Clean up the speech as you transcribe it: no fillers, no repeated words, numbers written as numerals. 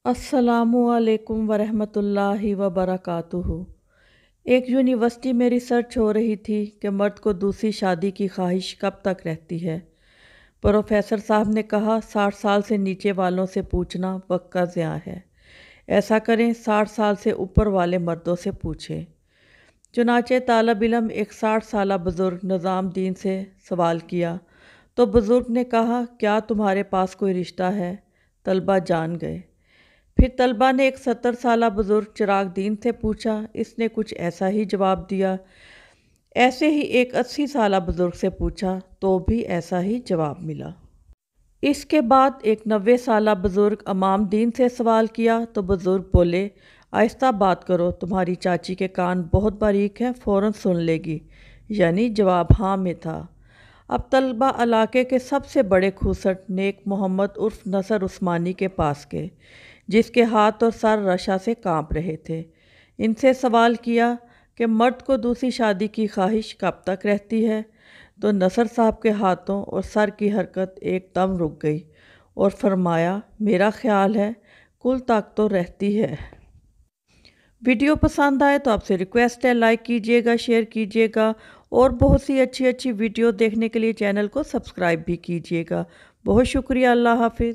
अस्सलामुअलैकुम वरहमतुल्लाहि वबरकातुहू। एक यूनिवर्सिटी में रिसर्च हो रही थी कि मर्द को दूसरी शादी की ख्वाहिश कब तक रहती है। प्रोफेसर साहब ने कहा 60 साल से नीचे वालों से पूछना वक्त का ज़िया है। ऐसा करें 60 साल से ऊपर वाले मर्दों से पूछें। चुनाचे तालब इलम एक 60 साला बुज़ुर्ग निज़ाम दीन से सवाल किया तो बुज़ुर्ग ने कहा क्या तुम्हारे पास कोई रिश्ता है। तलबा जान गए। फिर तलबा ने एक 70 साला बुज़ुर्ग चिराग दीन से पूछा, इसने कुछ ऐसा ही जवाब दिया। ऐसे ही एक 80 साला बुज़ुर्ग से पूछा तो भी ऐसा ही जवाब मिला। इसके बाद एक 90 साला बुज़ुर्ग इमाम दीन से सवाल किया तो बुज़ुर्ग बोले, आहिस्ता बात करो, तुम्हारी चाची के कान बहुत बारीक हैं, फ़ौरन सुन लेगी। यानी जवाब हाँ में था। अब तलबा इलाके के सबसे बड़े खूसट नेक मोहम्मद उर्फ नसर उस्मानी के पास गए, जिसके हाथ और सर रशा से कांप रहे थे। इनसे सवाल किया कि मर्द को दूसरी शादी की ख्वाहिश कब तक रहती है। तो नसर साहब के हाथों और सर की हरकत एकदम रुक गई और फरमाया, मेरा ख्याल है कुल तक तो रहती है। वीडियो पसंद आए तो आपसे रिक्वेस्ट है लाइक कीजिएगा, शेयर कीजिएगा और बहुत सी अच्छी अच्छी वीडियो देखने के लिए चैनल को सब्सक्राइब भी कीजिएगा। बहुत शुक्रिया। अल्लाह हाफिज़।